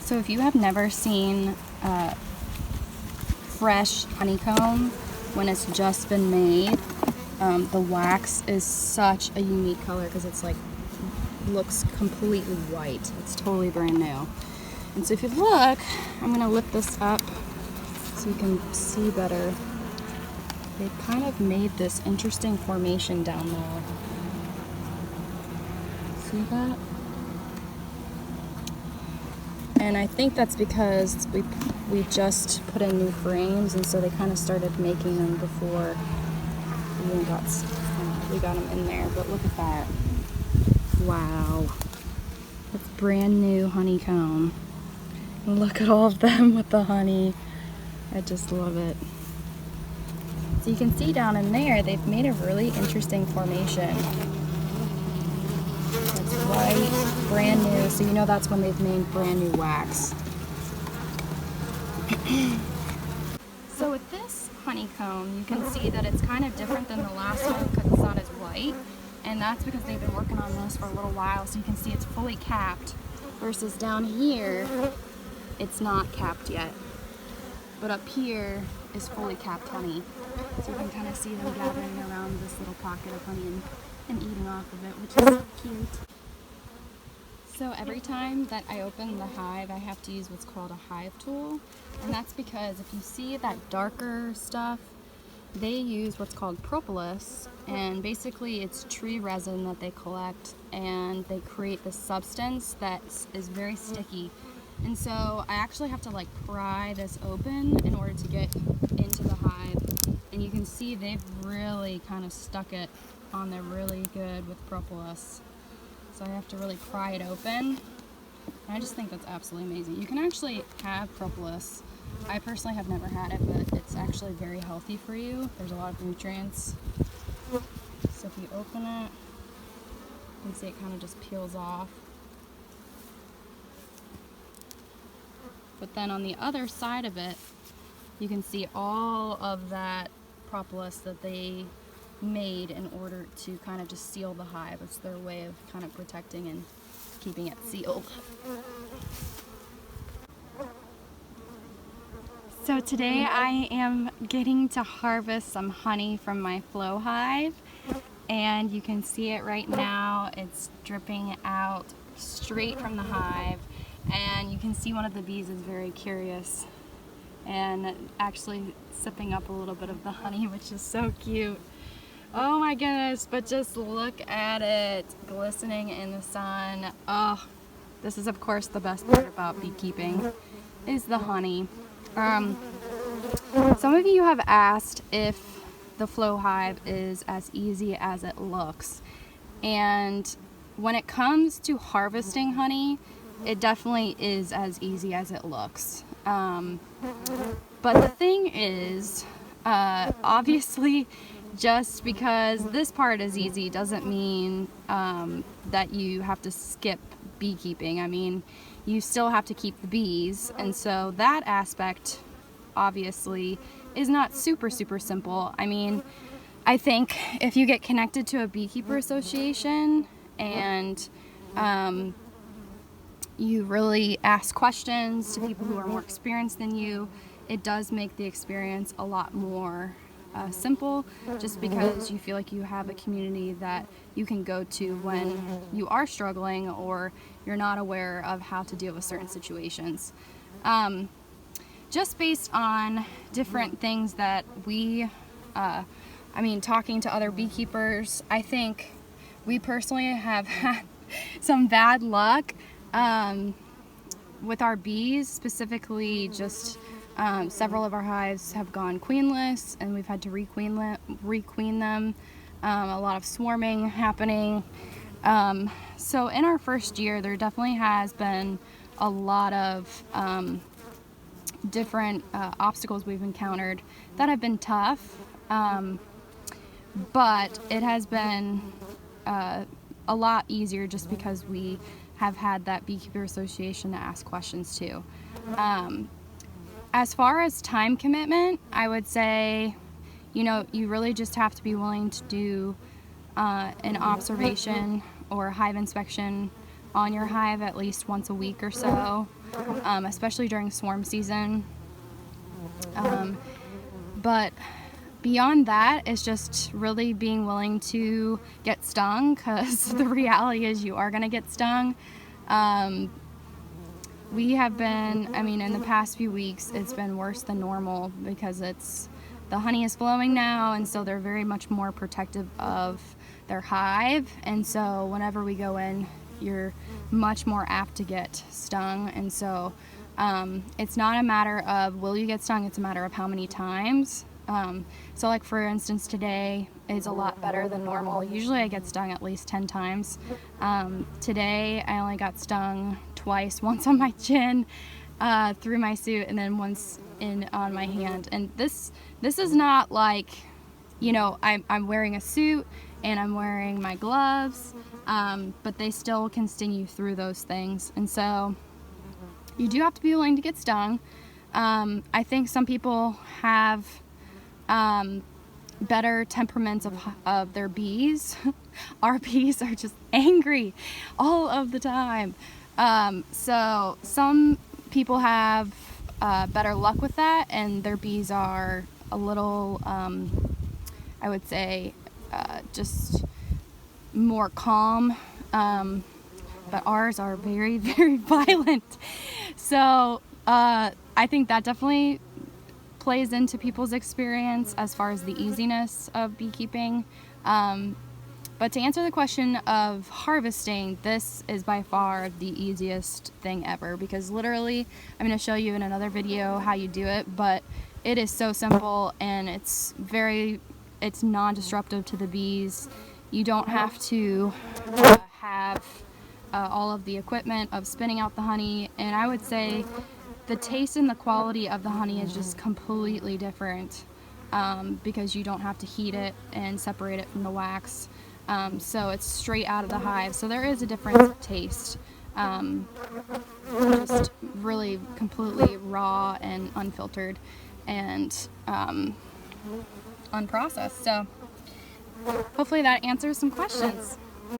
So if you have never seen fresh honeycomb when it's just been made, the wax is such a unique color because it's like looks completely white. It's totally brand new. And so if you look, I'm going to lift this up so you can see better. They've kind of made this interesting formation down there. See that? And I think that's because we just put in new frames, and so they kind of started making them before we got them in there. But look at that. Wow. That's brand new honeycomb. And look at all of them with the honey. I just love it. So you can see down in there, they've made a really interesting formation. It's white, brand new, so you know that's when they've made brand new wax. So with this honeycomb, you can see that it's kind of different than the last one because it's not as white. And that's because they've been working on this for a little while, so you can see it's fully capped. Versus down here, it's not capped yet. But up here is fully capped honey. So you can kind of see them gathering around this little pocket of honey and eating off of it, which is so cute. So every time that I open the hive, I have to use what's called a hive tool. And that's because if you see that darker stuff, they use what's called propolis, and basically it's tree resin that they collect, and they create this substance that is very sticky. And so I actually have to like pry this open in order to get into the hive. And you can see they've really kind of stuck it on there really good with propolis. So I have to really pry it open. And I just think that's absolutely amazing. You can actually have propolis. I personally have never had it, but it's actually very healthy for you. There's a lot of nutrients. So if you open it, you can see it kind of just peels off. But then on the other side of it, you can see all of that propolis that they made in order to kind of just seal the hive. It's their way of kind of protecting and keeping it sealed. So today I am getting to harvest some honey from my flow hive, and you can see it right now. It's dripping out straight from the hive, and you can see one of the bees is very curious and actually sipping up a little bit of the honey, which is so cute. Oh my goodness, but just look at it glistening in the sun. Oh, this is of course the best part about beekeeping, is the honey. Some of you have asked if the flow hive is as easy as it looks, and when it comes to harvesting honey, it definitely is as easy as it looks. But the thing is, obviously, just because this part is easy doesn't mean that you have to skip beekeeping. I mean, you still have to keep the bees, and so that aspect obviously is not super simple. I mean, I think if you get connected to a beekeeper association and you really ask questions to people who are more experienced than you, it does make the experience a lot more simple, just because you feel like you have a community that you can go to when you are struggling or you're not aware of how to deal with certain situations. Just based on different things that talking to other beekeepers, I think we personally have had some bad luck with our bees, specifically just several of our hives have gone queenless, and we've had to requeen them. A lot of swarming happening. So in our first year, there definitely has been a lot of different obstacles we've encountered that have been tough, but it has been a lot easier just because we have had that beekeeper association to ask questions to. As far as time commitment, I would say, you really just have to be willing to do an observation or hive inspection on your hive at least once a week or so, especially during swarm season. But beyond that, it's just really being willing to get stung, because the reality is you are going to get stung. We have been, I mean, in the past few weeks, it's been worse than normal because the honey is flowing now, and so they're very much more protective of their hive. And so whenever we go in, you're much more apt to get stung. And so it's not a matter of will you get stung, it's a matter of how many times. So like for instance, today is a lot better than normal. Usually I get stung at least 10 times. Today I only got stung twice, once on my chin, through my suit, and then once on my hand. And this is not like, you know, I'm wearing a suit and I'm wearing my gloves, but they still can sting you through those things. And so you do have to be willing to get stung. I think some people have better temperaments of their bees. Our bees are just angry all of the time. So some people have better luck with that, and their bees are a little, I would say, just more calm. But ours are very, very violent. So I think that definitely plays into people's experience as far as the easiness of beekeeping. But to answer the question of harvesting, this is by far the easiest thing ever, because literally, I'm going to show you in another video how you do it, but it is so simple, and it's non-disruptive to the bees. You don't have to have all of the equipment of spinning out the honey, and I would say the taste and the quality of the honey is just completely different, because you don't have to heat it and separate it from the wax. So it's straight out of the hive. So there is a difference of taste. Just really completely raw and unfiltered and unprocessed. So hopefully that answers some questions.